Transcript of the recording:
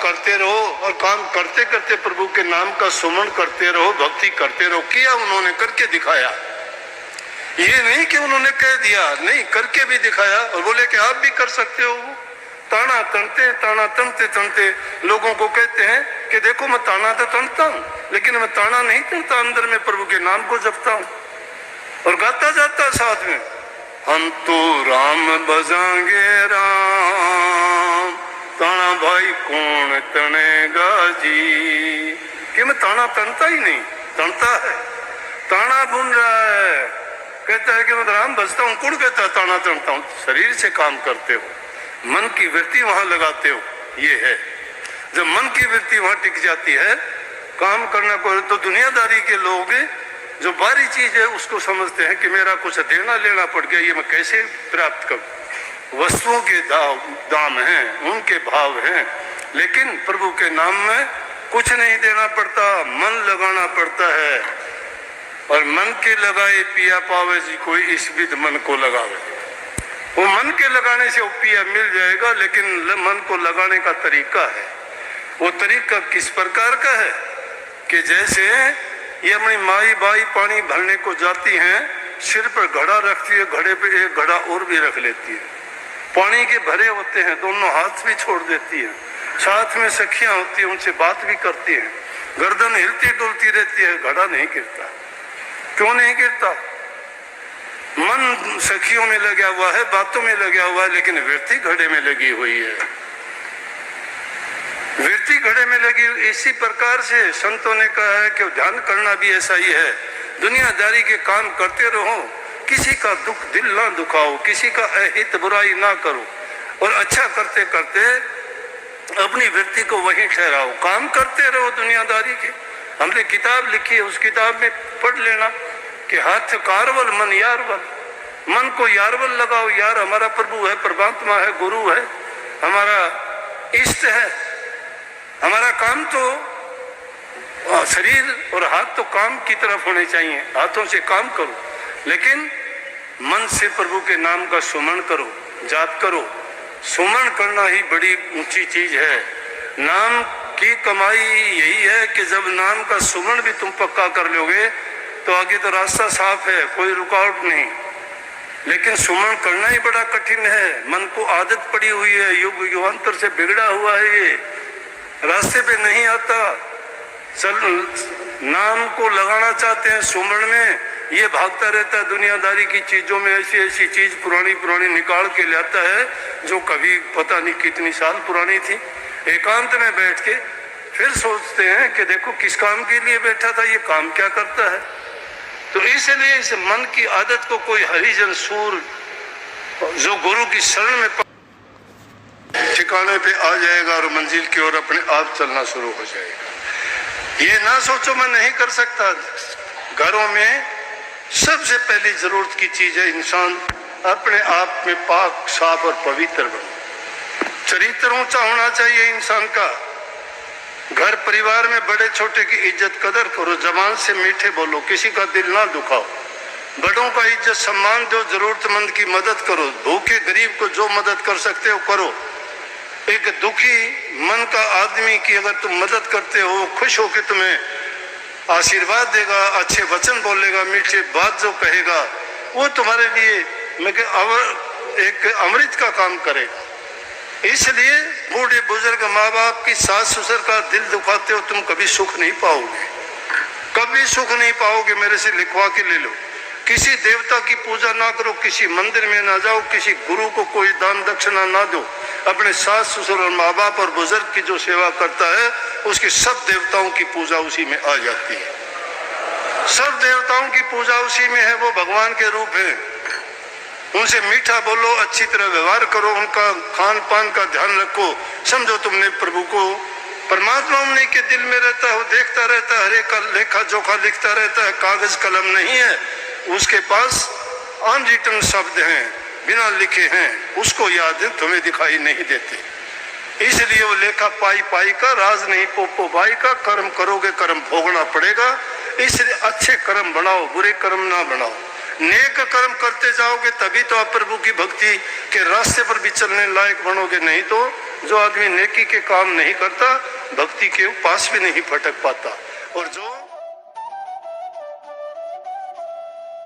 करते रहो और काम करते करते प्रभु के नाम का सुमन करते रहो, भक्ति करते रहो। किया उन्होंने, करके दिखाया। ये नहीं कि उन्होंने कह दिया, नहीं, करके भी दिखाया और बोले कि आप भी कर सकते हो। ताना तनते तनते लोगों को कहते हैं कि देखो मैं ताना तो तनता हूं, लेकिन मैं ताना नहीं तनता, अंदर में प्रभु के नाम को जपता हूं और गाता जाता साथ में, हम तो राम बजाएंगे राम, ताना भाई कौन तनेगा जी। कि मैं ताना तनता ही नहीं, तनता है, ताना बुन रहा है, कहता है कि मैं राम बजता हूं। कौन कहता है ताना तनता हूं? शरीर से काम करते हो, मन की वृत्ति वहां लगाते हो, ये है। जब मन की वृत्ति वहां टिक जाती है, काम करना को, तो दुनियादारी के लोग जो बाहरी चीज है उसको समझते हैं कि मेरा कुछ देना लेना पड़ गया, ये मैं कैसे प्राप्त करूं। वस्तुओं के दाम हैं, उनके भाव हैं, लेकिन प्रभु के नाम में कुछ नहीं देना पड़ता, मन लगाना पड़ता है। और मन के लगाए पिया पावे जी कोई, इस विध मन को लगावे। वो मन के लगाने से वो पिया मिल जाएगा, लेकिन मन को लगाने का तरीका है। वो तरीका किस प्रकार का है कि जैसे ये अपनी माई बाई पानी भरने को जाती हैं, सिर पर घड़ा रखती है, घड़े पे एक घड़ा और भी रख लेती है, पानी के भरे होते हैं, दोनों हाथ भी छोड़ देती है, साथ में सखियां होती है, उनसे बात भी करती है, गर्दन हिलती डुलती रहती है, घड़ा नहीं गिरता। क्यों नहीं गिरता? मन सखियों में लगा हुआ है, बातों में लगा हुआ है, लेकिन वृत्ति घड़े में लगी हुई है, वृत्ति घड़े में लगी। इसी प्रकार से संतों ने कहा है कि ध्यान करना भी ऐसा ही है। दुनियादारी के काम करते रहो, किसी का दुख दिल ना दुखाओ, किसी का अहित बुराई ना करो, और अच्छा करते करते अपनी वृत्ति को वहीं ठहराओ। काम करते रहो दुनियादारी के। हमने किताब लिखी है, उस किताब में पढ़ लेना कि हाथ कारवल मन यारवल, मन को यारवल लगाओ। यार हमारा प्रभु है, परमात्मा है, गुरु है, हमारा इष्ट है। हमारा काम तो शरीर और हाथ तो काम की तरफ होने चाहिए, हाथों से काम करो, लेकिन मन से प्रभु के नाम का सुमरण करो, जाप करो। सुमरण करना ही बड़ी ऊंची चीज है। नाम की कमाई यही है कि जब नाम का सुमरण भी तुम पक्का कर लोगे तो आगे तो रास्ता साफ है, कोई रुकावट नहीं। लेकिन सुमरण करना ही बड़ा कठिन है। मन को आदत पड़ी हुई है, युग युगांतर से बिगड़ा हुआ है, ये रास्ते पे नहीं आता। चल नाम को लगाना चाहते हैं सुमरण में, ये भागता रहता है दुनियादारी की चीजों में, ऐसी ऐसी चीज पुरानी पुरानी निकाल के लाता है जो कभी पता नहीं कितनी साल पुरानी थी। एकांत में बैठ के फिर सोचते हैं कि देखो किस काम के लिए बैठा था, ये काम क्या करता है। तो इसलिए इस मन की आदत को कोई हरिजन सूर जो गुरु की शरण में ठिकाने पे आ जाएगा और मंजिल की ओर अपने आप चलना शुरू हो जाएगा। ये ना सोचो मैं नहीं कर सकता। घरों में सबसे पहली जरूरत की चीज है इंसान अपने आप में पाक साफ और पवित्र बने। चरित्र ऊंचा होना चाहिए इंसान का। घर परिवार में बड़े छोटे की इज्जत कदर करो, जबान से मीठे बोलो, किसी का दिल ना दुखाओ, बड़ों का इज्जत सम्मान दो, जरूरतमंद की मदद करो, भूखे गरीब को जो मदद कर सकते हो करो। एक दुखी मन का आदमी की अगर तुम मदद करते हो, खुश होकर तुम्हें आशीर्वाद देगा, अच्छे वचन बोलेगा, मीठे बात जो कहेगा, वो तुम्हारे लिए एक अमृत का काम करेगा। इसलिए बूढ़े बुजुर्ग माँ बाप की सास ससुर का दिल दुखाते हो तुम, कभी सुख नहीं पाओगे, कभी सुख नहीं पाओगे। मेरे से लिखवा के ले लो। किसी देवता की पूजा ना करो, किसी मंदिर में ना जाओ, किसी गुरु को कोई दान दक्षिणा ना दो। अपने सास ससुर और माँ बाप और बुजुर्ग की जो सेवा करता है उसकी सब देवताओं की पूजा उसी में आ जाती है। सब देवताओं की पूजा उसी में है, वो भगवान के रूप है। उनसे मीठा बोलो, अच्छी तरह व्यवहार करो, उनका खान पान का ध्यान रखो। समझो तुमने प्रभु को, परमात्मा उन्हीं के दिल में रहता है, वो देखता रहता है, हर एक का लेखा जोखा लिखता रहता है। कागज कलम नहीं है उसके पास, अनरिटन शब्द हैं, बिना लिखे हैं, उसको याद है, तुम्हें दिखाई नहीं देते। इसलिए वो लेखा पाई पाई का, राज नहीं पोपो भाई का। कर्म करोगे कर्म भोगना पड़ेगा, इसलिए अच्छे कर्म बनाओ, बुरे कर्म ना बनाओ। नेक कर्म करते जाओगे तभी तो आप प्रभु की भक्ति के रास्ते पर भी चलने लायक बनोगे। नहीं तो जो आदमी नेकी के काम नहीं करता भक्ति के पास भी नहीं फटक पाता।